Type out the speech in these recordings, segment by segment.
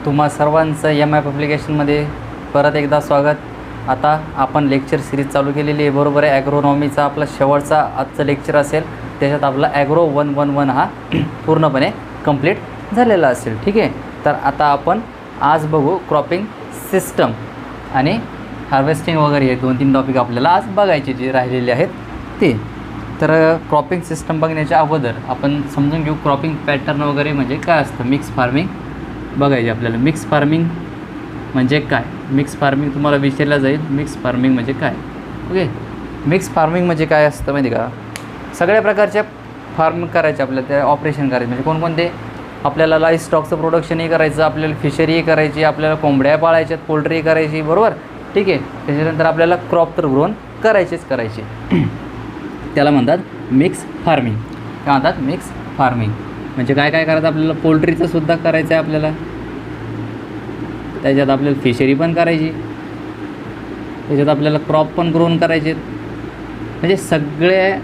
तुम्हा सर्वांचं एम-एफ ॲप्लिकेशनमध्ये परत एकदा स्वागत. आता आपण लेक्चर सिरीज चालू केलेली आहे, बरोबर आहे. ॲग्रोनॉमीचा आपला शेवटचा आजचं लेक्चर असेल, त्याच्यात आपला ॲग्रो 111 हा पूर्णपणे कंप्लीट झालेला असेल. ठीक आहे. तर आता आपण आज बघू क्रॉपिंग सिस्टम आणि हार्वेस्टिंग वगैरे हे 2-3 टॉपिक आपल्याला आज बघायचे जे राहिलेले आहेत ते. तर क्रॉपिंग सिस्टम बघण्याच्या अगोदर आपण समजून घेऊ क्रॉपिंग पॅटर्न वगैरे म्हणजे काय असतं. मिक्स फार्मिंग बघायचे आपल्याला. मिक्स फार्मिंग म्हणजे काय, मिक्स फार्मिंग तुम्हाला विचारलं जाईल. मिक्स फार्मिंग म्हणजे काय. ओके. मिक्स फार्मिंग म्हणजे काय असतं माहिती का, सगळ्या प्रकारच्या फार्म करायचे आपल्याला, त्या ऑपरेशन करायचे. म्हणजे कोणकोणते, आपल्याला लाईफ स्टॉकचं प्रोडक्शनही करायचं, आपल्याला फिशरीही करायची, आपल्याला कोंबड्या पाळायच्यात, पोल्ट्री करायची, बरोबर. ठीक आहे. त्याच्यानंतर आपल्याला क्रॉप तर ग्रोन करायचेच करायचे. त्याला म्हणतात मिक्स फार्मिंग. काय म्हणतात, मिक्स फार्मिंग. म्हणजे काय काय करायचं आपल्याला, पोल्ट्रीचं सुद्धा करायचं आहे आपल्याला, त्याच्यात आपल्याला फिशरी पण करायची, त्याच्यात आपल्याला क्रॉप पण ग्रोन करायचे. म्हणजे सगळ्या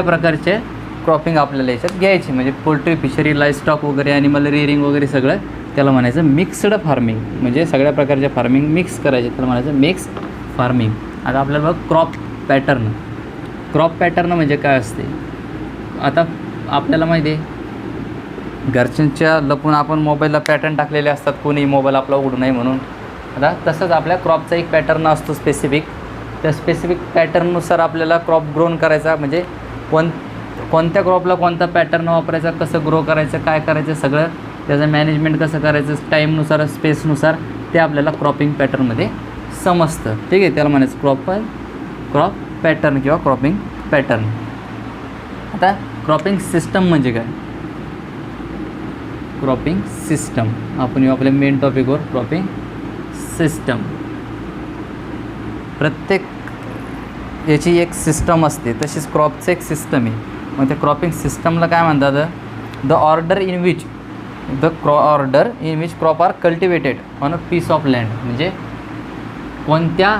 प्रकारचे क्रॉपिंग आपल्याला याच्यात घ्यायची. म्हणजे पोल्ट्री, फिशरी, लाईफ स्टॉक वगैरे, ॲनिमल रिअरिंग वगैरे सगळं, त्याला म्हणायचं मिक्स्ड फार्मिंग. म्हणजे सगळ्या प्रकारच्या फार्मिंग मिक्स करायचे, त्याला म्हणायचं मिक्स फार्मिंग. आता आपल्याला बघ क्रॉप पॅटर्न. क्रॉप पॅटर्न म्हणजे काय असते, आता आपल्याला माहिती आहे घरच्यांच्या लपून आपण मोबाईलला पॅटर्न टाकलेले असतात, कोणी मोबाईल आपला उघडू नये म्हणून. आता तसंच आपल्या क्रॉपचा एक पॅटर्न असतो स्पेसिफिक. त्या स्पेसिफिक पॅटर्ननुसार आपल्याला क्रॉप ग्रोन करायचा. म्हणजे कोणत्या क्रॉपला कोणता पॅटर्न वापरायचा, कसं ग्रो करायचं, काय करायचं, सगळं त्याचं मॅनेजमेंट कसं करायचं टाईमनुसार, स्पेसनुसार, ते आपल्याला क्रॉपिंग पॅटर्नमध्ये समजतं. ठीक आहे. त्याला म्हणायचं क्रॉप पॅटर्न किंवा क्रॉपिंग पॅटर्न. आता क्रॉपिंग सिस्टम म्हणजे काय, क्रॉपिंग सिस्टम आपण येऊ आपल्या मेन टॉपिकवर. क्रॉपिंग सिस्टम, प्रत्येक याची एक सिस्टम असते, तशीच क्रॉपचं एक सिस्टम आहे. मग त्या क्रॉपिंग सिस्टमला काय म्हणतात, the order in which crop are cultivated on a piece of land. म्हणजे कोणत्या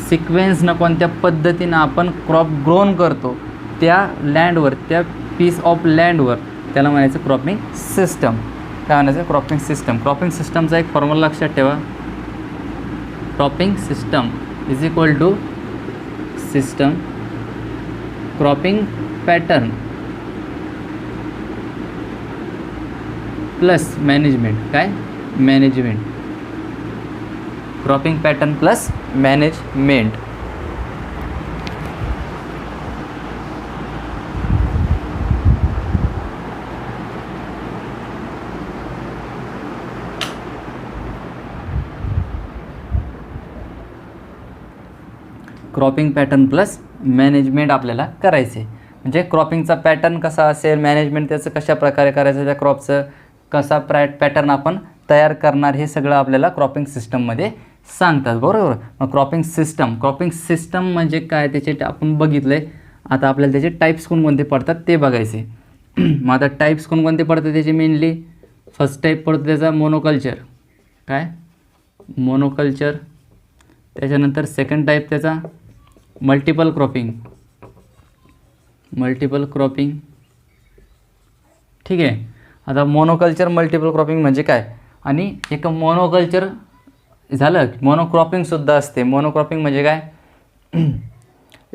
सिक्वेन्सनं, कोणत्या पद्धतीनं आपण क्रॉप ग्रोन करतो त्या लँडवर, त्या पीस ऑफ लँडवर, त्याला म्हणायचं क्रॉपिंग सिस्टम. काय म्हणायचं, क्रॉपिंग सिस्टम. क्रॉपिंग सिस्टमचा एक फॉर्म्युला लक्षात ठेवा. Cropping system is equal to system cropping pattern plus management. काय, management. Cropping pattern plus management. Cropping pattern plus management आपल्याला करायचे. म्हणजे क्रॉपिंगचा पॅटर्न कसा असेल, मॅनेजमेंट त्याचं कशा प्रकारे करायचं, त्या क्रॉपचं कसा पॅटर्न आपण तयार करणार, हे सगळं आपल्याला क्रॉपिंग सिस्टममध्ये सांगतात, बरोबर. मग क्रॉपिंग सिस्टम म्हणजे काय, त्याचे आपण बघितलं आहे. आता आपल्याला त्याचे टाईप्स कोणकोणते पडतात ते बघायचे. मग आता टाईप्स कोणकोणते पडतात त्याचे, मेनली फर्स्ट टाईप पडतो त्याचा मोनोकल्चर. काय, मोनोकल्चर. त्याच्यानंतर सेकंड टाईप त्याचा मल्टिपल क्रॉपिंग. ठीक आहे. आता मोनोकल्चर, मल्टिपल क्रॉपिंग म्हणजे काय, आणि एक मोनोकल्चर झालं, मोनोक्रॉपिंगसुद्धा असते. मोनोक्रॉपिंग म्हणजे काय,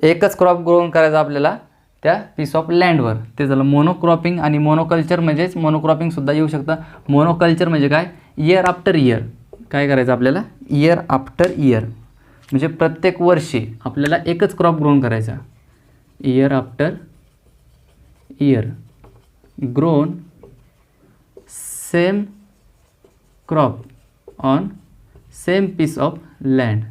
एकच क्रॉप ग्रोन करायचं आपल्याला त्या पीस ऑफ लँडवर, ते झालं मोनोक्रॉपिंग. आणि मोनोकल्चर म्हणजेच मोनोक्रॉपिंगसुद्धा येऊ शकतं. मोनोकल्चर म्हणजे काय, इयर आफ्टर इयर. काय करायचं आपल्याला, इयर आफ्टर इयर. म्हणजे प्रत्येक वर्षी आपल्याला एकच क्रॉप ग्रोन करायचा. Year after year grown same crop on same piece of land.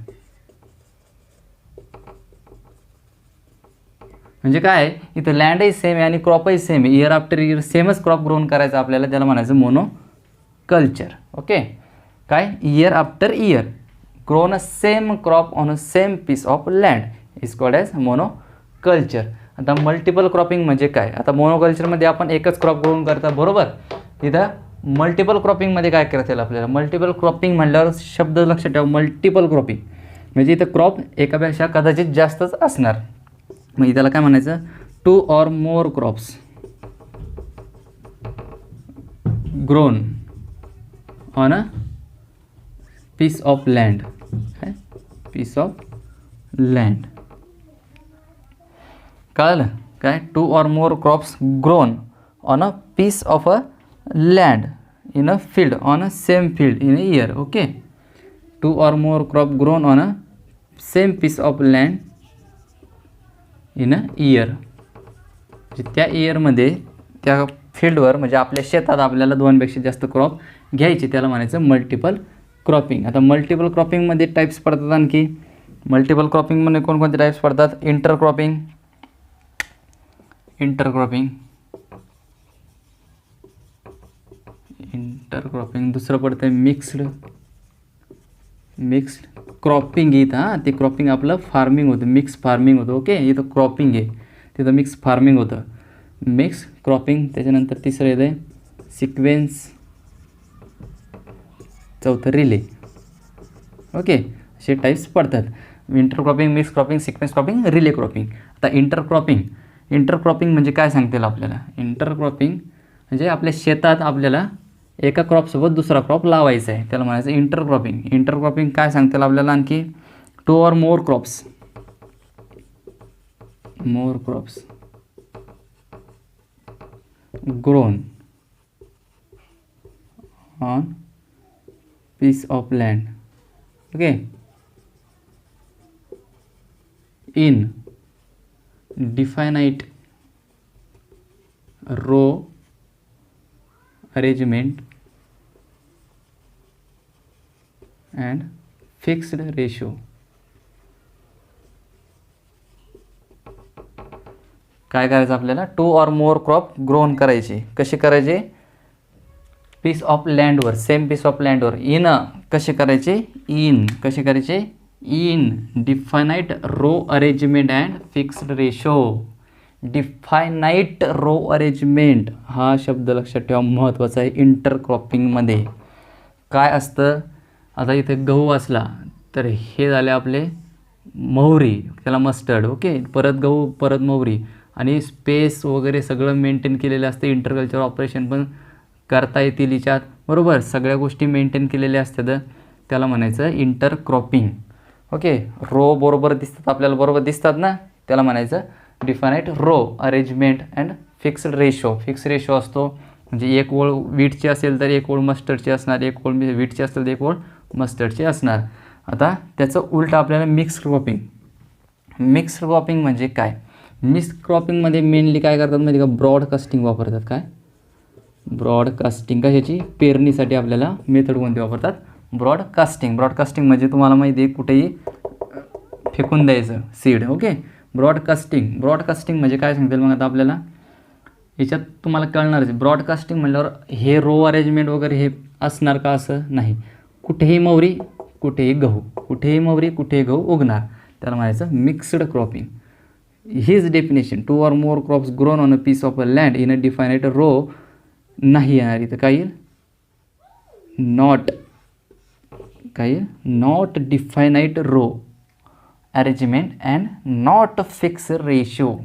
म्हणजे काय, इथं लँडही सेम आहे आणि क्रॉपही सेम आहे. इयर आफ्टर इयर सेमच क्रॉप ग्रोन करायचा आपल्याला, त्याला म्हणायचं मोनोकल्चर. ओके. काय, year after year grown a same crop on a same piece of land is called as monoculture. आता मल्टिपल क्रॉपिंग म्हणजे काय, आता मोनोकल्चरमध्ये आपण एकच क्रॉप ग्रोन करता, बरोबर. इथं मल्टिपल क्रॉपिंगमध्ये काय करायचं आहे आपल्याला, मल्टिपल क्रॉपिंग म्हणल्यावर शब्द लक्षात ठेवा, मल्टिपल क्रॉपिंग म्हणजे इथं क्रॉप एकापेक्षा कदाचित जास्तच असणार. मग त्याला काय म्हणायचं, 2 or more crops grown on a piece of land, काय पीस ऑफ लँड. कळलं काय? 2 or more crops grown on a piece of a land in a field on a same field in a year. Okay, 2 or more crop grown on a same piece of land in a year. त्या इयरमध्ये त्या फील्डवर म्हणजे आपल्या शेतात आपल्याला 2पेक्षा जास्त crop घ्यायचे, त्याला म्हणायचं मल्टिपल क्रॉपिंग. आता मल्टिपल क्रॉपिंगमध्ये टाईप्स पडतात आणखी. मल्टिपल क्रॉपिंगमध्ये कोणकोणते टाईप्स पडतात? इंटरक्रॉपिंग, दुसरं पडतं आहे मिक्स्ड क्रॉपिंग. इथं हां ते क्रॉपिंग आपलं फार्मिंग होतं, मिक्स फार्मिंग होतं. ओके, इथं क्रॉपिंग आहे, तिथं मिक्स फार्मिंग होतं, मिक्स क्रॉपिंग. त्याच्यानंतर तिसरं येतं आहे सिक्वेन्स, चौथं रिले. ओके, असे टाईप्स पडतात. Intercropping, mix cropping, sequence cropping, relay cropping. आता इंटरक्रॉपिंग म्हणजे काय सांगता येईल आपल्याला? इंटरक्रॉपिंग म्हणजे आपल्या शेतात आपल्याला एका क्रॉपसोबत दुसरा क्रॉप लावायचा आहे, त्याला म्हणायचं इंटरक्रॉपिंग. इंटरक्रॉपिंग काय सांगता येईल आपल्याला आणखी? 2 or more crops grown on piece of land. Okay, in definite row arrangement and fixed ratio. काय करायचं आपल्याला? 2 or more क्रॉप ग्रोन करायचे. कसे करायचे? पीस ऑफ लँडवर, सेम पीस ऑफ लँडवर. इन कसे करायचे? कसे करायचे? In definite row arrangement and fixed ratio. Definite row arrangement हा शब्द लक्षात ठेवा, महत्त्वाचा आहे. इंटरक्रॉपिंगमध्ये काय असतं? आता इथे गहू असला तर हे झाले आपले मोहरी, त्याला मस्टर्ड. ओके, परत गहू, परत मोहरी, आणि स्पेस वगैरे सगळं मेंटेन केलेलं असतं. इंटरकल्चर ऑपरेशन पण करता येतील हिच्यात, बरोबर. सगळ्या गोष्टी मेंटेन केलेल्या असतात, त्याला म्हणायचं इंटरक्रॉपिंग. ओके, रो बरोबर दिसतात आपल्याला, बरोबर दिसतात ना, त्याला म्हणायचं definite row arrangement and fixed ratio. Fix ratio असतो म्हणजे एक ओळ वीटची असेल तर एक ओळ मस्टर्डची असणार, एक ओळ वीटची असेल तर एक ओळ मस्टर्डची असणार. आता त्याचं उलट आपल्याला मिक्स्ड क्रॉपिंग म्हणजे काय? मिक्स क्रॉपिंगमध्ये मेनली काय करतात माहिती का? ब्रॉडकास्टिंग वापरतात. काय? ब्रॉडकास्टिंग. कशाची? पेरणीसाठी आपल्याला मेथड कोणती वापरतात? ब्रॉडकास्टिंग म्हणजे तुम्हाला माहिती आहे कुठेही फेकून द्यायचं सीड. ओके, ब्रॉडकास्टिंग म्हणजे काय सांगतील मग आता आपल्याला याच्यात तुम्हाला कळणारच. ब्रॉडकास्टिंग म्हटल्यावर हे रो अरेंजमेंट वगैरे हे असणार का? असं नाही. कुठेही मोहरी, कुठेही गहू, कुठेही गहू उगणार, त्याला म्हणायचं mixed cropping. His definition 2 or more crops grown on a piece of land in a definite row नाही येणार इथं. काय येईल? Not definite row arrangement and not fix ratio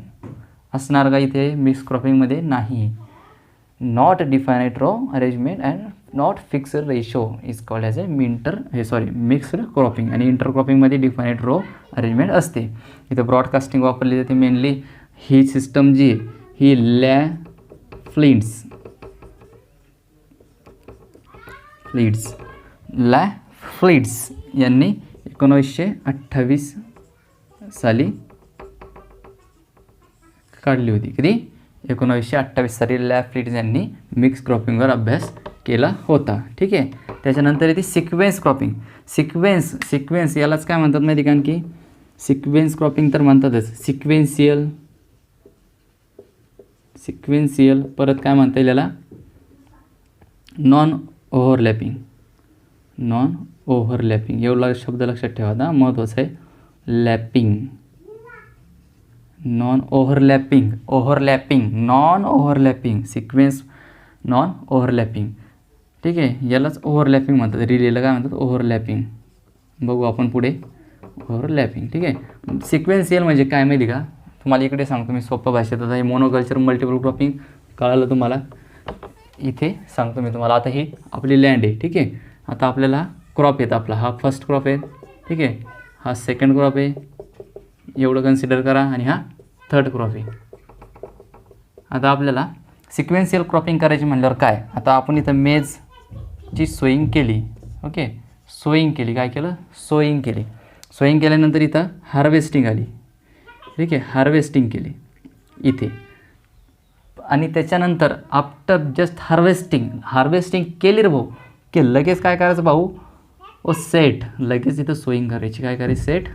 असणार का इथे? मिक्स क्रॉपिंगमध्ये नाही. Not definite row arrangement and not fix ratio is called as mixed cropping. आणि इंटरक्रॉपिंगमध्ये डिफायनाईट रो अरेंजमेंट असते. इथं ब्रॉडकास्टिंग वापरली जाते मेनली. ही सिस्टम जी आहे ही फ्लिड्स यांनी 1928 साली काढली होती. कधी? 1928 साली फ्लिड्स यांनी मिक्स क्रॉपिंगवर अभ्यास केला होता. ठीक आहे. त्याच्यानंतर येते सिक्वेन्स क्रॉपिंग. सिक्वेन्स यालाच काय म्हणतात माहिती का? आणखी सिक्वेन्स क्रॉपिंग तर म्हणतातच. सिक्वेन्शियल परत काय म्हणता येईल याला? नॉन ओव्हरलॅपिंग एवढा शब्द लक्षात ठेवा आता, महत्त्वाचं आहे. Lapwing, non overlapping sequence non overlapping. ठीक आहे, यालाच ओव्हरलॅपिंग म्हणतात. रिलेला काय म्हणतात? ओव्हरलॅपिंग. बघू आपण पुढे ओव्हरलॅपिंग. ठीक आहे. सिक्वेन्शियल म्हणजे काय माहिती का? तुम्हाला इकडे सांगतो मी सोप्या भाषेत. आता हे मोनोकल्चर, मल्टिपल क्रॉपिंग कळालं तुम्हाला. इथे सांगतो मी तुम्हाला. आता ही आपली लँड आहे, ठीक आहे. आता आपल्याला क्रॉप येतं आपला, हा फर्स्ट क्रॉप आहे, ठीक आहे. हा सेकंड क्रॉप आहे, एवढं कन्सिडर करा, आणि हा थर्ड क्रॉप आहे. आता आपल्याला सिक्वेन्शियल क्रॉपिंग करायची म्हणल्यावर काय, आता आपण इथं मेजची सोईंग केली, ओके. सोईंग केली, काय केलं, सोईंग केली. सोईंग केल्यानंतर इथं हार्वेस्टिंग आली, ठीक आहे. हार्वेस्टिंग केली इथे, आणि त्याच्यानंतर आफ्टर जस्ट हार्वेस्टिंग केली रे भाऊ, की लगेच काय करायचं भाऊ, सेट, लगेच इथं सोईंग करायची. काय करायची, सेट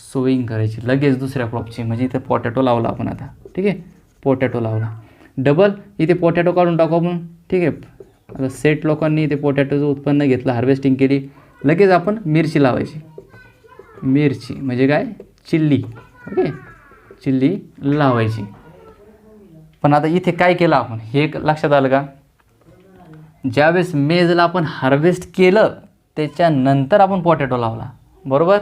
सोईंग करायची लगेच दुसऱ्या क्रॉपची. म्हणजे इथे पोटॅटो लावला आपण आता, ठीक आहे. पोटॅटो लावला, डबल इथे पोटॅटो काढून टाकू आपण, ठीक आहे. आता सेट लोकांनी इथे पोटॅटोचं उत्पन्न घेतलं, हार्वेस्टिंग केली, लगेच आपण मिरची लावायची. मिरची म्हणजे काय, चिल्ली, ओके. चिल्ली लावायची. पण आता इथे काय केलं आपण, हे लक्षात आलं का, ज्यावेळेस मेजला आपण हार्वेस्ट केलं त्याच्यानंतर आपण पोटॅटो लावला, बरोबर,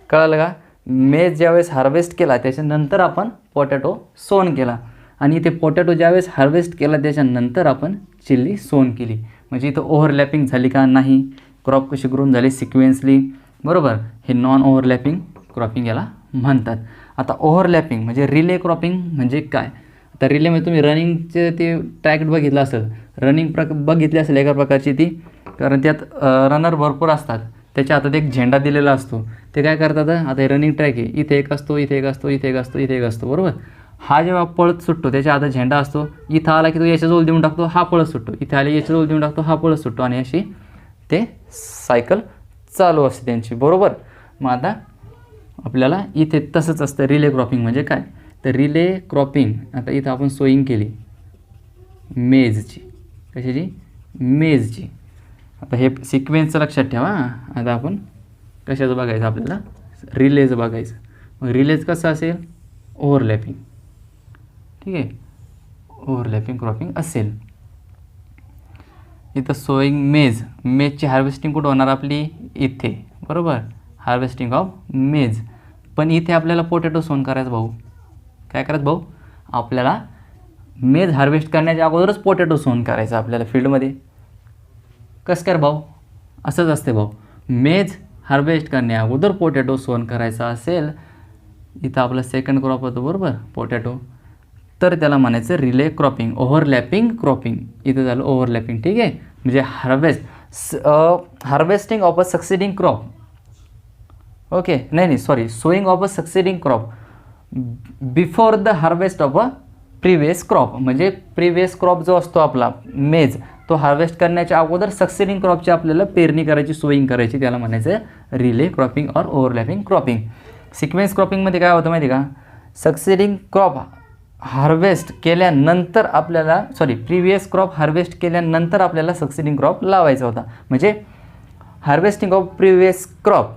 कळलं का. मेज ज्यावेळेस हार्वेस्ट केला त्याच्यानंतर आपण पोटॅटो सोन केला, आणि इथे पोटॅटो ज्यावेळेस हार्वेस्ट केला त्याच्यानंतर आपण चिल्ली सोन केली. म्हणजे इथं ओव्हरलॅपिंग झाली का नाही, क्रॉप कशी ग्रोन झाली सिक्वेन्सली, बरोबर. हे नॉन ओव्हरलॅपिंग क्रॉपिंग याला म्हणतात. आता ओव्हरलॅपिंग म्हणजे रिले क्रॉपिंग म्हणजे काय. आता रिलेमध्ये तुम्ही रनिंगचे ते ट्रॅक बघितलं असेल, रनिंग बघितली असेल एका प्रकारची ती, कारण त्यात रनर भरपूर असतात. त्याच्या हातात एक झेंडा दिलेला असतो. ते काय करतात, आता हे रनिंग ट्रॅक आहे, इथे एक असतो, इथे एक असतो, इथे एक असतो, इथे एक असतो, बरोबर. हा जेव्हा पळत सुटतो त्याच्या हातात झेंडा असतो, इथं आला की तो याच्याजवळ देऊन टाकतो, हा पळत सुटतो, इथे आले याच्याजवळ देऊन टाकतो, हा पळत सुटतो, आणि अशी ते सायकल चालू असते त्यांची, बरोबर. मग आता आपल्याला इथे तसंच असतं रिले क्रॉपिंग म्हणजे काय. तर रिले क्रॉपिंग, आता इथं आपण सोईंग केली मेजची, कशाची, मेजची. आता हे सिक्वेन्सचं लक्षात ठेवा. आता आपण कशाचं बघायचं, आपल्याला रिलेचं बघायचं. मग रिलेज कसं असेल, ओव्हरलॅपिंग, ठीक आहे. ओव्हरलॅपिंग क्रॉपिंग असेल. इथं सोईंग मेजची हार्वेस्टिंग कुठं होणार आपली, इथे, बरोबर. हार्वेस्टिंग ऑफ मेज. पण इथे आपल्याला पोटॅटो सोन करायचं भाऊ. काय करायचं भाऊ, आपल्याला मेज हार्वेस्ट करण्याच्या अगोदरच पोटॅटो सोन करायचं आपल्याला फील्डमध्ये. कसं कर भाऊ, असंच असते भाऊ. मेज हार्वेस्ट करण्या अगोदर पोटॅटो सोन करायचा असेल, इथं आपलं सेकंड क्रॉप होतं, बरोबर, पोटॅटो, तर त्याला म्हणायचं रिले क्रॉपिंग, ओव्हरलॅपिंग क्रॉपिंग. इथं झालं ओव्हरलॅपिंग, ठीक आहे. म्हणजे harvesting of a succeeding crop, okay. नाही sorry, sowing of a succeeding crop before the harvest of a previous crop. म्हणजे प्रिव्हियस क्रॉप जो असतो आपला मेज, तो हार्वेस्ट करण्याच्या अगोदर सक्सिडिंग क्रॉपची आपल्याला पेरणी करायची, सोईंग करायची, त्याला म्हणायचं relay cropping or overlapping cropping. Sequence क्रॉपिंगमध्ये काय होतं माहिती का, सक्सिडिंग क्रॉप हार्वेस्ट केल्यानंतर आपल्याला प्रिव्हियस क्रॉप हार्वेस्ट केल्यानंतर आपल्याला सक्सिडिंग क्रॉप लावायचा होता. म्हणजे harvesting of previous crop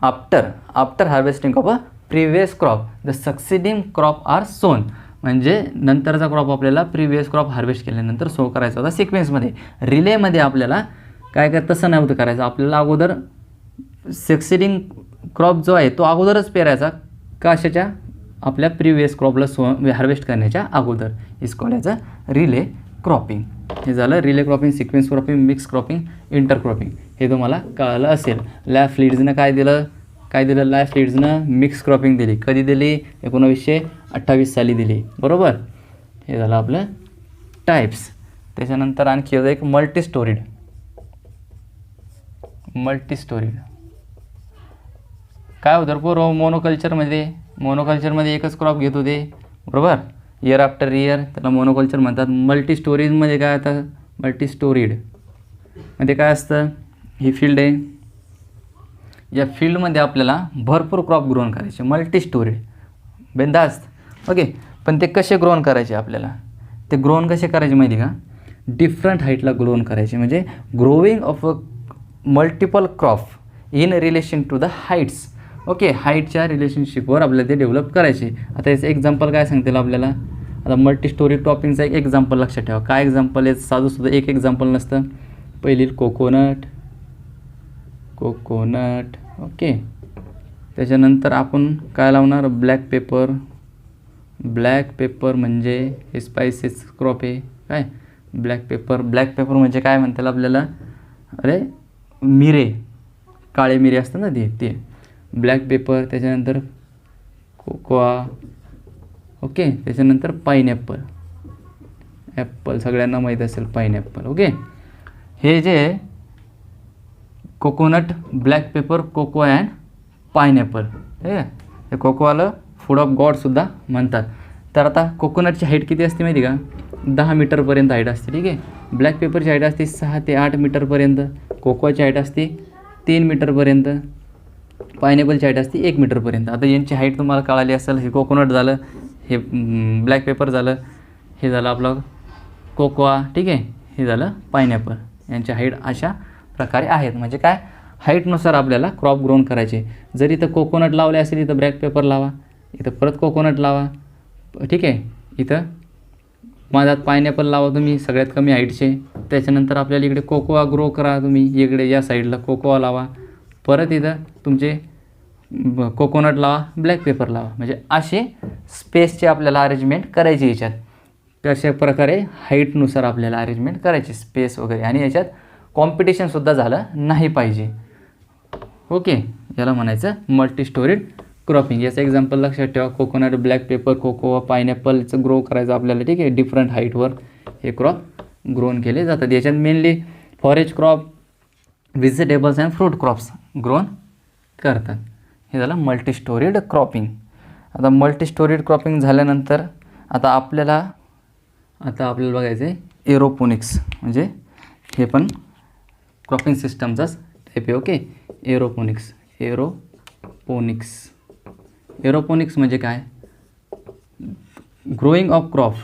after harvesting of a previous crop the succeeding crop are sown. म्हणजे नंतरचा क्रॉप आपल्याला प्रिव्हियस क्रॉप हार्वेस्ट केल्यानंतर सो करायचा होता सिक्वेन्समध्ये. रिलेमध्ये आपल्याला काय तसं नव्हतं करायचं. आपल्याला अगोदर सक्सिडिंग क्रॉप जो आहे तो अगोदरच पेरायचा, कशाच्या, आपल्या प्रिव्हियस क्रॉपला हार्वेस्ट करण्याच्या अगोदर. Is called as a relay cropping. हे झालं relay cropping, sequence cropping, mix cropping, inter cropping. हे तुम्हाला कळलं असेल. लॅफ लीड्सनं काय दिलं लॅफ लीड्सनं मिक्स क्रॉपिंग दिली. कधी दिली, 1928 साली दिली, बरोबर. हे झालं आपलं टाईप्स. त्याच्यानंतर आणखी एक मल्टी स्टोरीड. काय होतं पूर्व मोनोकल्चरमध्ये एकच क्रॉप घेत होते, बरोबर, इयर आफ्टर इयर, त्याला मोनोकल्चर म्हणतात. मल्टी स्टोरीजमध्ये काय आता, मल्टी स्टोरीडमध्ये काय असतं, ही फील्ड आहे, या फील्डमध्ये आपल्याला भरपूर क्रॉप ग्रोन करायचे, मल्टी स्टोरीड, बिनधास्त, ओके. पण ते कसे ग्रोन करायचे, आपल्याला ते ग्रोन कसे करायचे माहिती का, डिफरंट हाईटला ग्रोन करायचे. म्हणजे growing of a multiple crop in relation to the heights, okay. हाईटच्या रिलेशनशिपवर आपल्याला ते डेव्हलप करायचे. आता याचं एक्झाम्पल काय सांगतील आपल्याला. आता मल्टी स्टोरी क्रॉपिंगचा एक एक्झाम्पल लक्षात ठेवा. काय एक्झाम्पल आहे, साधंसुद्धा एक एक्झाम्पल नसतं. पहिली कोकोनट, ओके. त्याच्यानंतर आपण काय लावणार, ब्लॅक पेपर म्हणजे हे स्पायसेस क्रॉप आहे, काय ब्लॅक पेपर म्हणजे काय म्हणतात आपल्याला, अरे मिरे, काळे मिरे असतात ना ते ब्लॅक पेपर. त्याच्यानंतर कोकोआ, ओके. त्याच्यानंतर पाईनॲपल, ॲपल सगळ्यांना माहीत असेल पाईनॲपल, ओके. हे जे coconut, black pepper, cocoa and pineapple, ठीक आहे. हे कोकोआला फूड ऑफ गॉडसुद्धा म्हणतात. तर आता कोकोनटची हाईट किती असते माहिती का, 10 मीटरपर्यंत हाईट असते, ठीक आहे. ब्लॅक पेपरची हाईट असते 6 ते 8 मीटरपर्यंत, कोकोआची हाईट असते 3 मीटरपर्यंत, पायनॅपलची हाईट असते 1 मीटरपर्यंत. आता यांची हाईट तुम्हाला कळाली असेल. हे कोकोनट झालं, हे ब्लॅक पेपर झालं, हे झालं आपलं कोकोआ, ठीक आहे. हे झालं पायनॅपल. यांची हाईट अशा प्रकारे आहेत. म्हणजे काय, हाईटनुसार आपल्याला क्रॉप ग्रोन करायचे. जर इथं कोकोनट लावले असेल, इथं ब्लॅक पेपर लावा, इथं परत कोकोनट लावा, ठीक आहे. इथं मधात पायनॅपल लावा तुम्ही सगळ्यात कमी हाईटचे. त्याच्यानंतर आपल्याला इकडे कोकोआ ग्रो करा तुम्ही, इकडे या साईडला कोकोआ लावा, परत इथं तुमचे कोकोनट लावा, ब्लॅक पेपर लावा. म्हणजे असे स्पेसचे आपल्याला अरेंजमेंट करायची याच्यात. तशा प्रकारे हाईटनुसार आपल्याला अरेंजमेंट करायची स्पेस वगैरे. आणि याच्यात कॉम्पिटिशनसुद्धा झालं नाही पाहिजे, ओके. याला म्हणायचं मल्टी स्टोरीड क्रॉपिंग. याचं एक्झाम्पल लक्षात ठेवा. कोकोनट, ब्लॅक पेपर, कोकोआ, पायनॅपलचं ग्रो करायचं आपल्याला, ठीक आहे. डिफरंट हाईटवर हे क्रॉप ग्रोन केले जातात. याच्यात mainly forage crop, vegetables and fruit crops grown करतात. हे झालं मल्टी स्टोरीड क्रॉपिंग. आता मल्टी स्टोरीड क्रॉपिंग झाल्यानंतर आता आपल्याला बघायचं आहे एरोपोनिक्स. म्हणजे हे पण क्रॉपिंग सिस्टमचाच टाईप आहे, ओके. एरोपोनिक्स म्हणजे काय, ग्रोईंग ऑफ क्रॉप.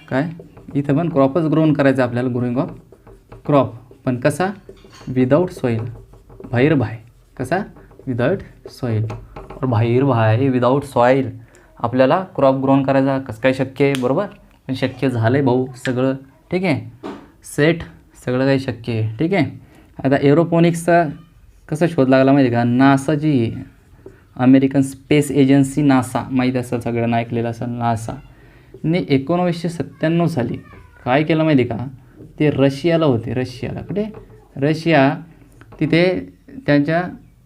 काय, इथं पण क्रॉपच ग्रोन करायचं आपल्याला, ग्रोईंग ऑफ क्रॉप. पण कसा, विदाऊट सॉईल, कसा, विदाऊट सॉईल और विदाऊट सॉईल आपल्याला क्रॉप ग्रोन करायचा. कसं काय शक्य आहे, बरोबर. पण शक्य झालं आहे भाऊ सगळं, ठीक आहे. सेट सगळं काही शक्य आहे, ठीक आहे. आता एरोपोनिक्सचा कसा शोध लागला माहिती का, नासाची, अमेरिकन स्पेस एजन्सी नासा, माहीत असेल सगळ्यांना, ऐकलेलं असेल. नासाने 1997 साली काय केलं माहिती का, ते रशियाला होते. कुठे, रशिया, तिथे त्यांच्या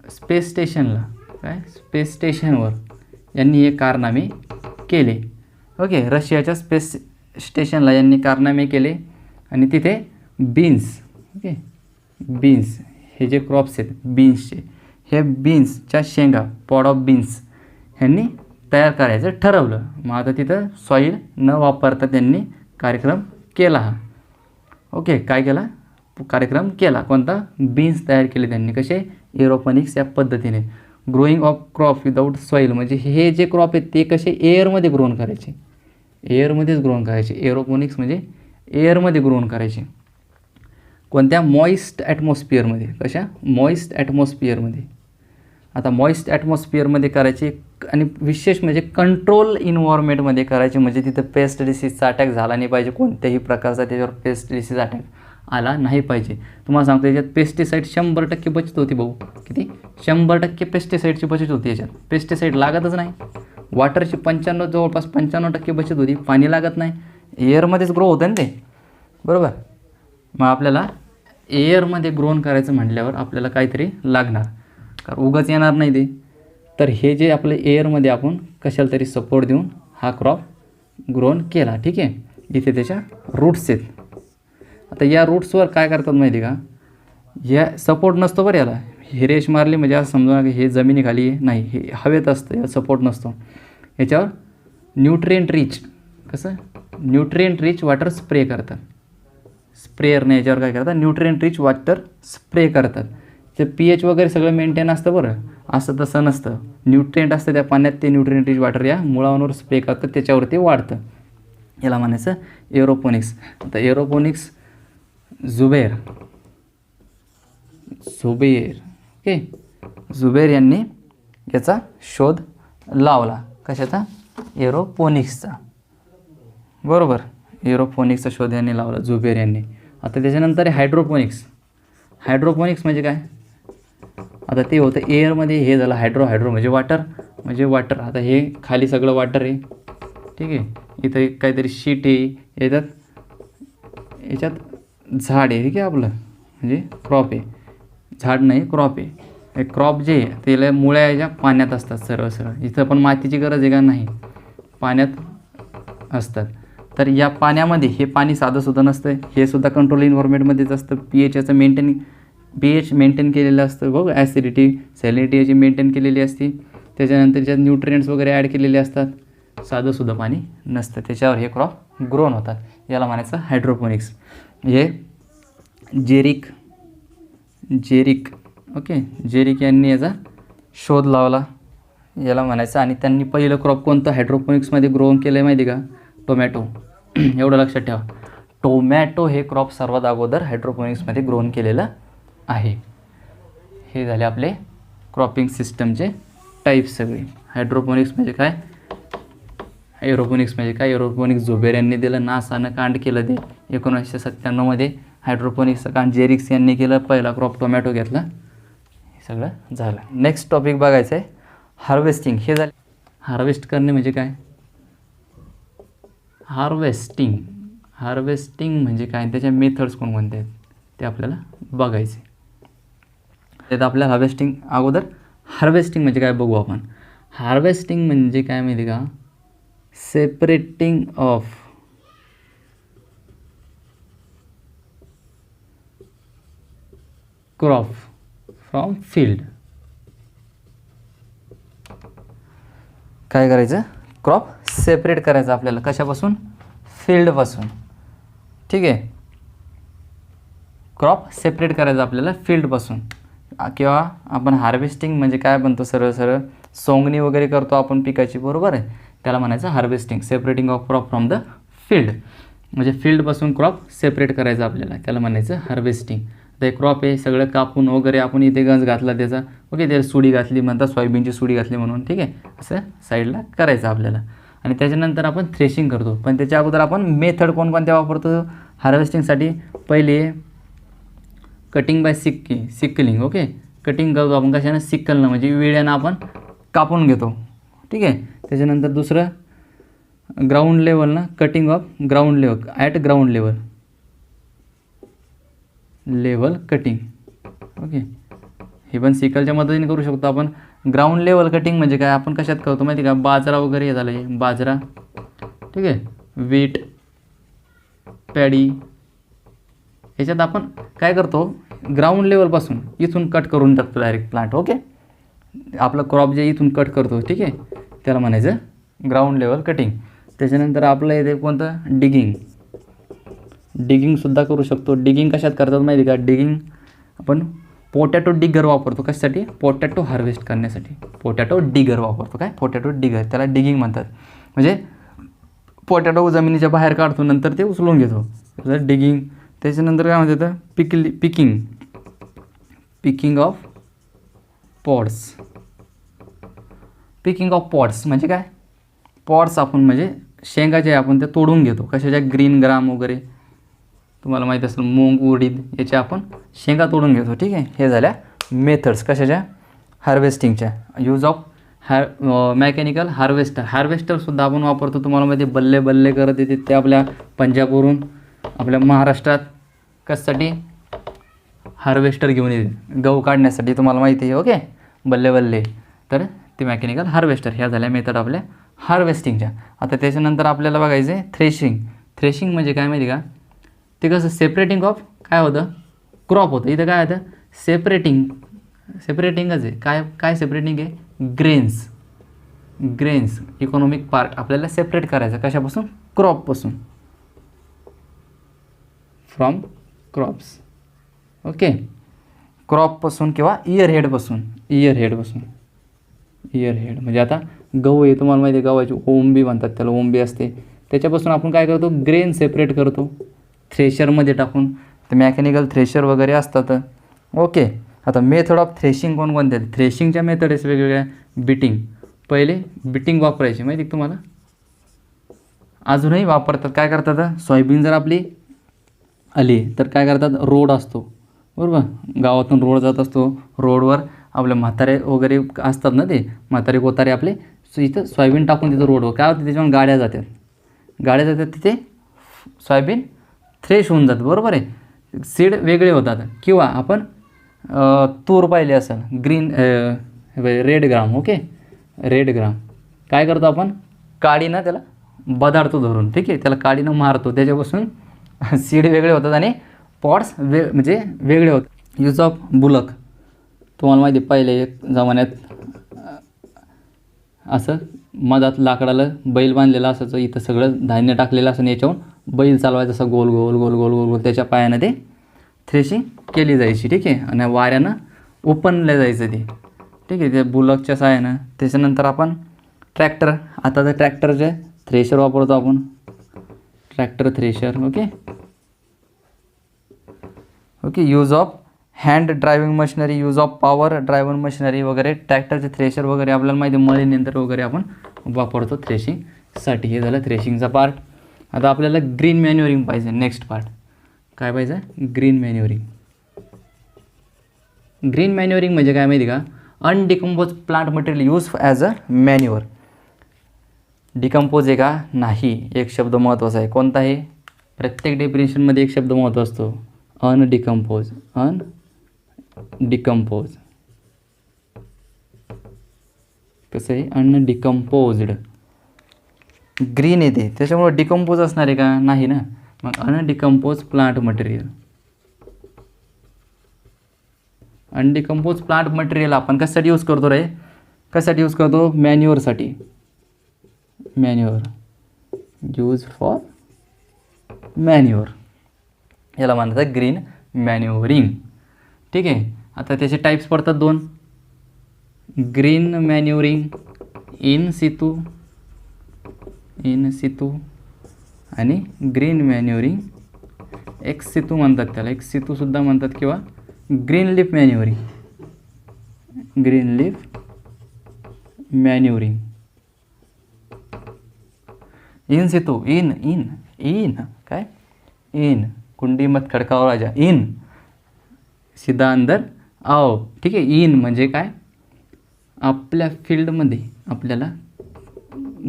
स्पेस स्टेशनवर यांनी हे कारनामे केले, ओके. रशियाच्या स्पेस स्टेशनला यांनी कारनामे केले. आणि तिथे बीन्स, ओके, बीन्स हे जे क्रॉप्स आहेत बीन्सचे, हे बीन्सच्या शेंगा, पॉड ऑफ बीन्स ह्यांनी तयार करायचं ठरवलं. मग आता तिथं सॉईल न वापरता त्यांनी कार्यक्रम केला हा, ओके. काय केला, कार्यक्रम केला कोणता, बीन्स तयार केले त्यांनी. कसे, एरोपोनिक्स या पद्धतीने. Growing of crop without soil म्हणजे हे जे क्रॉप आहेत ते कसे एअरमध्ये ग्रोन करायचे, एअरमध्येच ग्रोन करायचे. एरोपोनिक्स म्हणजे एअरमध्ये ग्रोन करायचे. कोणत्या, मॉइस्ट ॲटमॉस्फिअरमध्ये. कशा, मॉइस्ट ॲटमॉस्फिअरमध्ये. आता मॉइस्ट ॲटमॉस्फिअरमध्ये करायचे. आणि विशेष म्हणजे कंट्रोल इन्व्हायरमेंटमध्ये करायचे. म्हणजे तिथं पेस्ट डिसीजचा अटॅक झाला नाही पाहिजे, कोणत्याही प्रकारचा त्याच्यावर पेस्ट डिसीज अटॅक आला नाही पाहिजे. तुम्हाला सांगतो याच्यात पेस्टिसाईड 100% बचत होती भाऊ. किती, 100% पेस्टिसाईडची बचत होती याच्यात. पेस्टिसाईड लागतच नाही. वॉटरची जवळपास 95% बचत होती. पाणी लागत नाही, एअरमध्येच ग्रो होतं ना ते, बरोबर. मग आपल्याला एअरमध्ये ग्रोन करायचं म्हटल्यावर आपल्याला काहीतरी लागणार, कारण उगाच येणार नाही ते. तर हे जे आपलं एअरमध्ये आपण कशाला तरी सपोर्ट देऊन हा क्रॉप ग्रोन केला, ठीक आहे. इथे त्याच्या रूट्स आहेत. आता या रूट्सवर काय करतात माहिती का, या सपोर्ट नसतो बरं याला. हे रेश मारली म्हणजे असं समजा हे जमिनीखाली नाही, हे हवेत असतं, याला सपोर्ट नसतो. याच्यावर न्यूट्रिएंट रिच, कसं, न्यूट्रिएंट रिच वॉटर स्प्रे करतात. स्प्रेअरने याच्यावर काय करतात, न्यूट्रिएंट रिच वॉटर स्प्रे करतात. ते pH वगैरे सगळं मेंटेन असतं बरं. असं तसं नसतं, न्यूट्रिएंट असतं त्या पाण्यात, ते न्यूट्रिएंट रिच वॉटर या मुळांवर स्प्रे करतात, त्याच्यावरती वाढतं. याला म्हणायचं एरोपोनिक्स. आता एरोपोनिक्स झुबेर, ओके, झुबेर यांनी याचा शोध लावला. कशाचा, एरोपोनिक्सचा, बरोबर. एरोपोनिक्सचा शोध यांनी लावला, झुबेर यांनी. आता त्याच्यानंतर आहे हायड्रोपोनिक्स म्हणजे काय, आता ते होतं एअरमध्ये. हे झालं हायड्रो म्हणजे वाटर. आता हे खाली सगळं वाटर आहे, ठीक आहे. इथं काहीतरी शीट आहे, याच्यात याच्यात झाड आहे, ठीक आहे, आपलं म्हणजे क्रॉप आहे, झाड नाही क्रॉप आहे. हे क्रॉप जे आहे त्याला मुळ्या याच्या पाण्यात असतात सरळ सरळ. इथं पण मातीची गरज आहे का? नाही, पाण्यात असतात. तर या पाण्यामध्ये हे पाणी साधंसुद्धा नसतं, हे सुद्धा कंट्रोल इन्व्हायरमेंटमध्येच असतं. पीएच मेंटेन केलेलं असतं बघ, ॲसिडिटी सॅलिनिटी याची मेंटेन केलेली असते. त्याच्यानंतर त्याच्यात न्यूट्रिएंट्स वगैरे ॲड केलेले असतात. साधंसुद्धा पाणी नसतं, त्याच्यावर हे क्रॉप ग्रोन होतात. याला म्हणायचं हायड्रोपोनिक्स. हे जेरिक ओके, जेरिक यांनी याचा शोध लावला याला म्हणायचं. आणि त्यांनी पहिलं क्रॉप कोणतं हायड्रोपोनिक्समध्ये ग्रो केलं आहे माहिती का? टोमॅटो. एवढं लक्षात ठेवा, टोमॅटो हे क्रॉप सर्वात अगोदर हायड्रोपोनिक्समध्ये ग्रोन केलेलं आहे. हे झाले आपले क्रॉपिंग सिस्टमचे टाईप्स सगळे. हायड्रोपोनिक्स म्हणजे काय, एरोपोनिक्स म्हणजे काय? एरोपोनिक्स झुबेर यांनी दिलं, नासानं कांड केलं ते 1997मध्ये. हायड्रोपोनिक्सचं कांड जेरिक्स यांनी केलं, पहिला क्रॉप टोमॅटो घेतला. हे सगळं झालं. नेक्स्ट टॉपिक बघायचं आहे हार्वेस्टिंग. हे झाले. हार्वेस्ट करणे म्हणजे काय? हार्वेस्टिंग म्हणजे काय, त्याच्या मेथड्स कोणकोणते आहेत ते आपल्याला बघायचे. तर आपल्याला हार्वेस्टिंग म्हणजे काय बघू आपण. हार्वेस्टिंग म्हणजे काय माहिती का? Separating of crop from field. काय करायचं? क्रॉप सेपरेट करायचं आपल्याला. कशापासून? फील्डपासून. ठीक आहे, क्रॉप सेपरेट करायचं आपल्याला फील्डपासून. किंवा आपण हार्वेस्टिंग म्हणजे काय बनतो, सरळ सरळ सोंगणी वगैरे करतो आपण पिकाची, बरोबर आहे, त्याला म्हणायचं harvesting. Separating of crop from the field म्हणजे फील्डपासून क्रॉप सेपरेट करायचं आपल्याला, त्याला म्हणायचं हार्वेस्टिंग. तर हे क्रॉप आहे सगळं कापून वगैरे आपण इथे गंज घातला त्याचा, ओके, त्याला सुडी घातली म्हणतात, सोयाबीनची सुडी घातली म्हणून, ठीक आहे, असं साईडला करायचं आपल्याला. आणि त्याच्यानंतर आपण थ्रेशिंग करतो. पण त्याच्या अगोदर आपण मेथड कोणकोणत्या वापरतो हार्वेस्टिंगसाठी? पहिले cutting by sickling. Okay, cutting करतो आपण कशानं? सिकलनं, म्हणजे विळ्यानं आपण कापून घेतो, ठीक आहे. त्याच्यानंतर दुसरं ग्राउंड लेवलनं, cutting of ground level, at ground level cutting. Okay, हे पण सिकलच्या मदतीने करू शकतो आपण. ग्राउंड लेवल कटिंग म्हणजे काय? आपण कशात करतो माहिती का? बाजरा वगैरे हे झालं, हे बाजरा, ठीक आहे, वीट, पॅडी, ह्याच्यात आपण काय करतो? ग्राउंड लेवलपासून इथून कट करून टाकतो डायरेक्ट प्लांट. ओके, आपलं क्रॉप जे इथून कट करतो, ठीक आहे, त्याला म्हणायचं ग्राउंड लेवल कटिंग. त्याच्यानंतर आपलं येते कोणतं? डिगिंगसुद्धा करू शकतो. डिगिंग कशात करतात माहिती का? डिगिंग आपण पोटॅटो डिगर वापरतो. कशासाठी? पोटॅटो हार्वेस्ट करण्यासाठी पोटॅटो डिगर वापरतो. काय? पोटॅटो डिगर, त्याला डिगिंग म्हणतात. म्हणजे पोटॅटो जमिनीच्या बाहेर काढतो, नंतर ते उचलून घेतो, डिगिंग. त्याच्यानंतर काय म्हणतात? पिकिंग ऑफ पॉड्स म्हणजे काय? पॉड्स आपण म्हणजे शेंगाचे आपण ते तोडून घेतो. कशाच्या? ग्रीन ग्राम वगैरे तुम्हाला माहीत असेल, मूग, उडीद, याच्या आपण शेंगा तोडून घेतो, ठीक आहे. हे झाल्या मेथड्स कशाच्या? हार्वेस्टिंगच्या. यूज ऑफ मेकॅनिकल हार्वेस्टरसुद्धा आपण वापरतो. तुम्हाला माहिती आहे, बल्ले करत येते ते आपल्या पंजाबवरून आपल्या महाराष्ट्रात. कशासाठी? हार्वेस्टर घेऊन येते गहू काढण्यासाठी, तुम्हाला माहिती आहे. ओके, बल्ले तर ते मेकॅनिकल हार्वेस्टर. ह्या झाल्या मेथड आपल्या हार्वेस्टिंगच्या. आता त्याच्यानंतर आपल्याला बघायचं आहे थ्रेशिंग म्हणजे काय माहिती का? ते कसं? सेपरेटिंग ऑफ काय होतं? क्रॉप होतं. इथं काय होतं? सेपरेटिंगच आहे. काय सेपरेटिंग आहे? ग्रेन्स इकॉनॉमिक पार्ट आपल्याला सेपरेट करायचं. कशापासून? क्रॉपपासून, फ्रॉम क्रॉप्स. ओके, क्रॉपपासून किंवा इयर हेड म्हणजे आता गहू आहे, तुम्हाला माहिती आहे, गव्हाची ओंबी म्हणतात त्याला, ओंबी असते, त्याच्यापासून आपण काय करतो? ग्रेन सेपरेट करतो थ्रेशरमध्ये टाकून. तर मेकॅनिकल थ्रेशर वगैरे असतात. ओके, आता मेथड ऑफ थ्रेशिंग कोणकोणत्या आहेत? थ्रेशिंगच्या मेथड आहेत वेगवेगळ्या. पहिले बिटिंग वापरायची, माहिती आहे तुम्हाला, अजूनही वापरतात. काय करतात? सोयाबीन जर आपली आली तर काय करतात? रोड असतो, बरोबर, गावातून रोड जात असतो, रोडवर आपले म्हातारे वगैरे असतात ना, ते म्हातारे कोतारे आपले, इथं सोयाबीन टाकून तिथं रोडवर काय होतं? त्याच्यावर गाड्या जातात तिथे सोयाबीन थ्रेश होऊन जातं, बरोबर आहे. सीड वेगळे होतात. किंवा आपण तूर पाहिली असेल, ग्रीन रेड ग्राम, ओके, रेड ग्राम. काय करतो आपण, काडीनं त्याला बदाडतो धरून, ठीक आहे, त्याला काडीनं मारतो, त्याच्यापासून सीड वेगळे होतात आणि पॉट्स म्हणजे वेगळे होतात. यूज ऑफ बुलक, तुम्हाला माहिती पहिले एक जमान्यात असं मधात लाकडाला बैल बांधलेला असायचं, इथं सगळं धान्य टाकलेलं असं, याच्यावर बैल चालवायचं असं गोल गोल गोल गोल गोल गोल, त्याच्या पायानं ते थ्रेशिंग केली जायची, ठीक आहे, आणि वाऱ्यानं ओपनलं जायचं ते, ठीक आहे, ते बुलकच्या सहाय्यानं. त्याच्यानंतर आपण ट्रॅक्टर, आता तर ट्रॅक्टरचे थ्रेशर वापरतो आपण, tractor thresher, okay okay. Use of hand driving machinery, use of power driving machinery वगैरे, ट्रॅक्टरचे थ्रेशर वगैरे आपल्याला माहिती आहे, मळीनंतर वगैरे आपण वापरतो थ्रेशिंगसाठी. हे झालं थ्रेशिंगचा पार्ट. आता आपल्याला ग्रीन मॅन्युअरिंग पाहिजे, नेक्स्ट पार्ट. काय पाहिजे, ग्रीन मॅन्युअरिंग. ग्रीन मॅन्युअरिंग म्हणजे काय माहिती का, undecompose plant material use as a manure. Decompose आहे का, नाही, एक शब्द महत्त्वाचा आहे, कोणता आहे, प्रत्येक डेफिनेशनमध्ये एक शब्द महत्त्व असतो, अनडिकम्पोज. अनडिकम्पोज कसं आहे, अनडिकम्पोज्ड. ग्रीन येते त्याच्यामुळे डिकम्पोज असणार आहे का, नाही ना, मग undecomposed plant material. Undecomposed plant material आपण कशासाठी यूज करतो रे, कशासाठी यूज करतो, मॅन्युअरसाठी. मॅन्युअर, यूज फॉर मॅन्युअर, याला म्हणतात ग्रीन मॅन्युअरिंग, ठीक आहे. आता त्याचे टाईप्स पडतात दोन, ग्रीन मॅन्युअरिंग इन सितू आणि ग्रीन मॅन्युअरिंग एक्स सितू म्हणतात त्याला, एक्स सितूसुद्धा म्हणतात, किंवा green leaf manuring, green leaf manuring. In situ, in in in काय, इन कुंडी मत खडकाओ राजा, इन सीधा अंदर आओ, ठीक आहे. इन म्हणजे काय, आपल्या फील्डमध्ये आपल्याला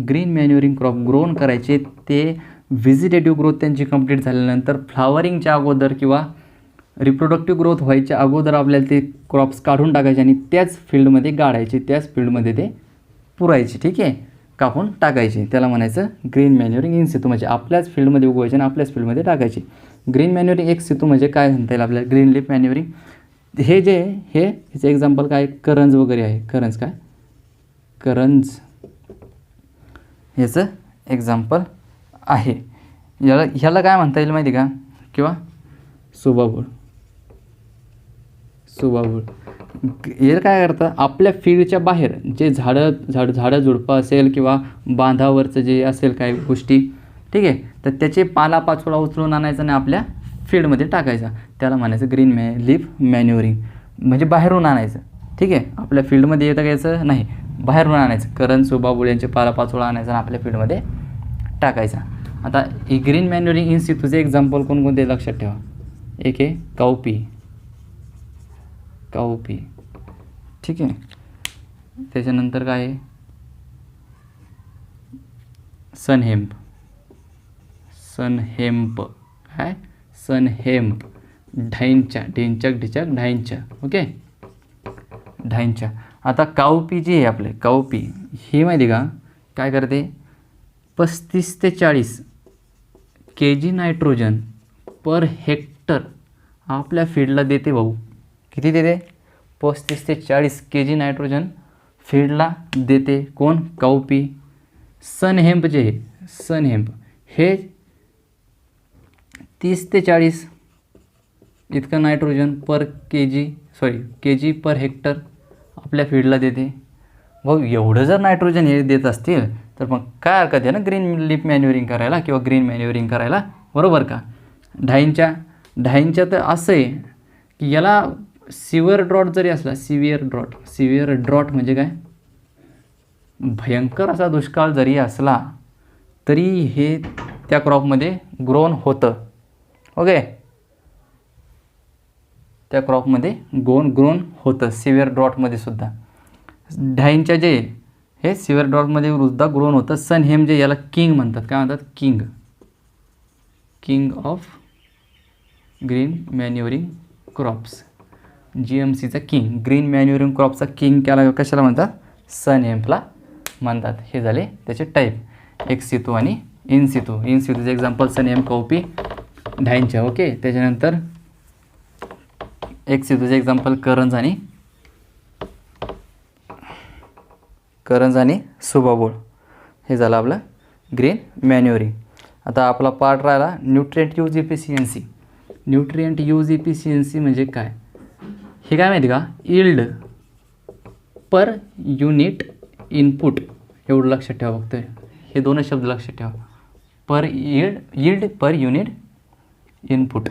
ग्रीन मॅन्युअरिंग क्रॉप ग्रोन करायचे, ते व्हिजिटेटिव्ह ग्रोथ त्यांची कंप्लीट झाल्यानंतर फ्लावरिंगच्या अगोदर किंवा रिप्रोडक्टिव्ह ग्रोथ व्हायच्या अगोदर आपल्याला ते क्रॉप्स काढून टाकायचे आणि त्याच फील्डमध्ये गाडायचे, त्याच फील्डमध्ये ते पुरायचे, ठीक आहे, कापून टाकायचे. त्याला म्हणायचं ग्रीन मॅन्युअरिंग इन सितू, म्हणजे आपल्याच फील्डमध्ये उगवायचे आणि आपल्याच फील्डमध्ये टाकायचे. ग्रीन मॅन्युअरिंग एक्स सितू म्हणजे काय म्हणता येईल आपल्याला, ग्रीन लीफ मॅन्युअरिंग. हे जे ह्याचं एक्झाम्पल काय, करंज वगैरे आहे, करंज काय, करंज ह्याचं एक्झाम्पल आहे. ह्याला काय म्हणता येईल माहिती का, किंवा सुबाबूळ. हे काय करतं, आपल्या फील्डच्या बाहेर जे झाडं झुडपं असेल किंवा बांधावरचं जे असेल काही गोष्टी, ठीक आहे, तर त्याचे पालापाचोळा उचलून आणायचा आणि आपल्या फील्डमध्ये टाकायचा, त्याला म्हणायचं ग्रीन लीफ मॅन्युअरिंग. म्हणजे बाहेरून आणायचं, ठीक आहे, आपल्या फील्डमध्ये येतं घ्यायचं नाही, बाहेरून आणायचं, करंज सुबाबूळ यांचे पालापाचोळा आणायचा आणि आपल्या फील्डमध्ये टाकायचा. आता ही ग्रीन मॅन्युअरिंग इन सितूचे एक्झाम्पल कोणकोणते लक्षात ठेवा. एक आहे काऊपी, ठीक आहे. त्याच्यानंतर काय आहे, सनहेम्प, काय, सनहेम्प, ढाईंच्या, ओके, ढाईंच्या. आता काऊपी जी आहे आपले, काऊपी ही माहिती का काय करते, 35 ते 40 kg नायट्रोजन पर हेक्टर आपल्या फील्डला देते भाऊ. किती देते, 35 ते 40 kg नायट्रोजन फील्डला देते. कोण, काऊपी. सनहेम्प हे 30 ते 40 इतकं नायट्रोजन केजी पर हेक्टर आपल्या फील्डला देते. भाऊ एवढं जर नायट्रोजन हे देत असतील तर मग काय हरकत आहे ना ग्रीन लीफ मॅन्युअरिंग करायला किंवा ग्रीन मॅन्युअरिंग करायला, बरोबर का. ढाईंच्या तर असं आहे की याला सिव्हिअर ड्रॉट जरी असला, सिव्हिअर ड्रॉट म्हणजे काय, भयंकर असा दुष्काळ जरी असला तरी हे त्या क्रॉपमध्ये ग्रोन होतं, ओके, त्या क्रॉपमध्ये ग्रोन होतं सिव्हिअर ड्रॉटमध्ये सुद्धा. ढाईंच्या जे हे सिव्हिअर ड्रॉटमध्ये सुद्धा ग्रोन होतं. सनहेम्प जे याला किंग म्हणतात, काय म्हणतात, king of green manuring crops, GMCचा किंग, ग्रीन मॅन्युअरिंग क्रॉपचा किंग त्याला कशाला म्हणतात? सन हेम्पला म्हणतात. हे झाले त्याचे टाईप, एक्स सितू आणि इन सितू. इन सितूचे example sun hemp, cowpea, dhaincha. Okay, त्याच्यानंतर एक्स सितूचे एक्झाम्पल करंज आणि सुबाबोळ. हे झालं आपलं ग्रीन मॅन्युअरिंग. आता आपला पार्ट राहिला nutrient use efficiency. Nutrient use efficiency म्हणजे काय? हे काय माहिती का? यील्ड पर युनिट इनपुट, एवढं लक्षात ठेवा फक्त. हे दोनच शब्द लक्षात ठेवा. पर यील्ड पर युनिट इनपुट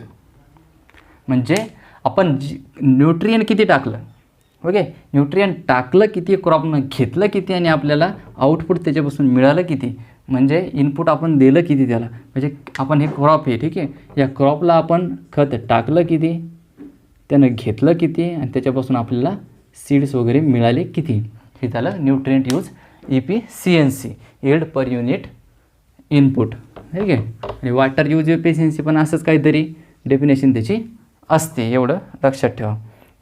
म्हणजे आपण न्यूट्रिएंट किती टाकलं, ओके, न्यूट्रिएंट टाकलं किती, क्रॉपनं घेतलं किती आणि आपल्याला आउटपुट त्याच्यापासून मिळालं किती, म्हणजे इनपुट आपण दिलं किती त्याला. म्हणजे आपण हे क्रॉप आहे, ठीक आहे, या क्रॉपला आपण खत टाकलं किती, त्यानं घेतलं किती आणि त्याच्यापासून आपल्याला सीड्स वगैरे मिळाले किती. हे झालं nutrient use efficiency, yield per unit input, ठीक आहे. आणि वॉटर यूज इफिशियन्सी पण असंच काहीतरी डेफिनेशन त्याची असते, एवढं लक्षात ठेवा.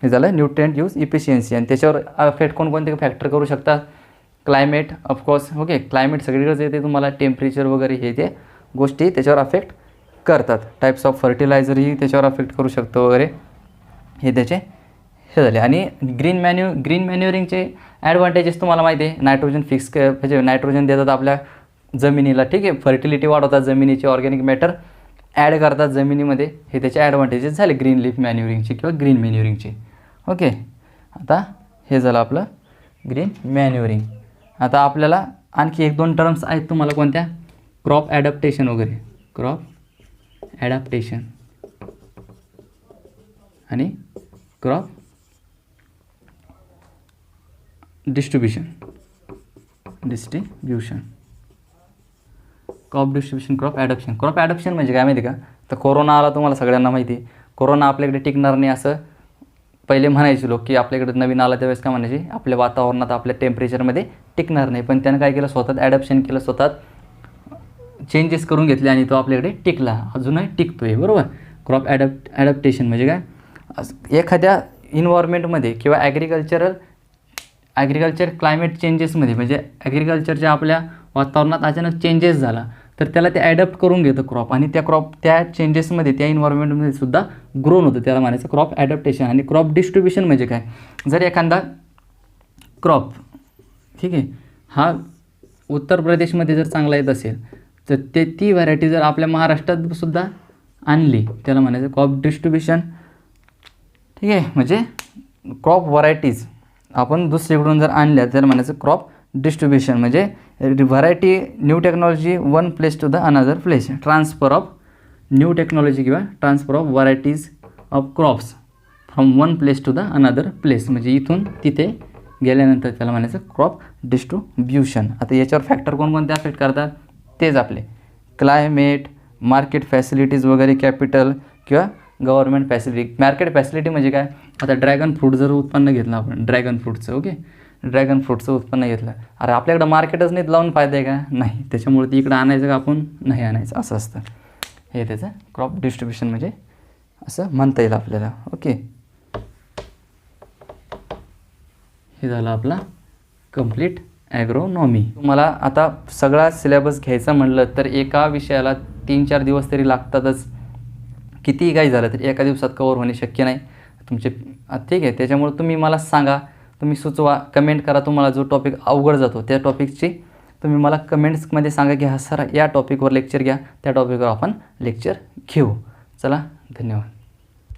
हे झालं न्यूट्रिएंट यूज इफिशियन्सी. आणि त्याच्यावर अफेक्ट कोणकोणते फॅक्टर करू शकतात? क्लायमेट, ऑफकोर्स, ओके, क्लायमेट सगळीकडेच येते तुम्हाला, टेम्परेचर वगैरे हे ते गोष्टी त्याच्यावर अफेक्ट करतात. टाईप्स ऑफ फर्टिलायझरही त्याच्यावर अफेक्ट करू शकतो वगैरे, हे त्याचे हे झाले. आणि ग्रीन मॅन्युअरिंगचे ॲडव्हान्टेजेस तुम्हाला माहिती आहे. नायट्रोजन फिक्स, म्हणजे नायट्रोजन देतात आपल्या जमिनीला, ठीक आहे, फर्टिलिटी वाढवतात जमिनीचे, ऑर्गॅनिक मॅटर ॲड करतात जमिनीमध्ये. हे त्याचे ॲडव्हान्टेजेस झाले ग्रीन लीफ मॅन्युअरिंगचे किंवा ग्रीन मॅन्युअरिंगचे. ओके, आता हे झालं आपलं ग्रीन मॅन्युअरिंग. आता आपल्याला आणखी 1-2 टर्म्स आहेत तुम्हाला कोणत्या? क्रॉप ॲडॅप्टेशन वगैरे, क्रॉप ॲडॅप्टेशन आणि crop distribution. Crop distribution, crop adaption. Crop adaption म्हणजे काय माहिती का? तर कोरोना आला तुम्हाला सगळ्यांना माहिती आहे. कोरोना आपल्याकडे टिकणार नाही असं पहिले म्हणायचे लोक, की आपल्याकडे नवीन आला त्यावेळेस काय म्हणायचे, आपल्या वातावरणात आपल्या टेम्परेचरमध्ये टिकणार नाही. पण त्यानं काय केलं, स्वतःच ॲडॅप्शन केलं, स्वतः चेंजेस करून घेतले आणि तो आपल्याकडे टिकला, अजूनही टिकतो आहे, बरोबर. क्रॉप ॲडॅप्टेशन म्हणजे काय? एखाद्या इन्व्हायरमेंटमध्ये किंवा ॲग्रिकल्चर क्लायमेट चेंजेसमध्ये, म्हणजे ॲग्रिकल्चरच्या आपल्या वातावरणात अचानक चेंजेस झाला तर त्याला ते ॲडॅप्ट करून घेतं क्रॉप, आणि त्या चेंजेसमध्ये त्या इन्व्हायरमेंटमध्ये सुद्धा ग्रोन होतं, त्याला म्हणायचं क्रॉप ॲडॅप्टेशन. आणि क्रॉप डिस्ट्रीब्युशन म्हणजे काय? जर एखादा क्रॉप, ठीक आहे, हा उत्तर प्रदेशमध्ये जर चांगला येत असेल तर ती व्हरायटी जर आपल्या महाराष्ट्रात सुद्धा आणली, त्याला म्हणायचं क्रॉप डिस्ट्रीब्युशन, ठीक आहे. म्हणजे क्रॉप व्हरायटीज आपण दुसरीकडून जर आणल्या तर म्हणायचं क्रॉप डिस्ट्रीब्युशन. म्हणजे variety, new technology, one place to the another place, transfer of new technology किंवा transfer of varieties of crops from one place to the another place, म्हणजे इथून तिथे गेल्यानंतर त्याला म्हणायचं क्रॉप डिस्ट्रीब्युशन. आता याच्यावर फॅक्टर कोणकोणते अफेक्ट करतात? तेच आपले क्लायमेट, मार्केट फॅसिलिटीज वगैरे, कॅपिटल किंवा गव्हर्नमेंट फॅसिलिटी. मार्केट फॅसिलिटी म्हणजे काय? आता ड्रॅगन फ्रूट जर उत्पन्न घेतलं आपण, ड्रॅगन फ्रूटचं, ओके, ड्रॅगन फ्रूटचं उत्पन्न घेतलं, अरे आपल्याकडं मार्केटच नाही, लावून फायदा आहे का? नाही. त्याच्यामुळे ती इकडं आणायचं का आपण? नाही आणायचं, असं असतं. हे त्याचं क्रॉप डिस्ट्रीब्युशन म्हणजे असं म्हणता येईल आपल्याला. ओके, हे झालं आपला कंप्लीट ॲग्रोनॉमी. तुम्हाला आता सगळा सिलेबस घ्यायचा म्हटलं तर एका विषयाला 3-4 दिवस तरी लागतातच. कितीही काही झालं तरी एका दिवसात कवर होणे शक्य नाही तुमचे, ठीक आहे. त्याच्यामुळे तुम्ही मला सांगा, तुम्ही सुचवा, कमेंट करा, तुम्हाला जो टॉपिक अवघड जातो त्या टॉपिकची तुम्ही मला कमेंट्समध्ये सांगा की हा सर या टॉपिकवर लेक्चर घ्या, त्या टॉपिकवर आपण लेक्चर घेऊ. चला, धन्यवाद.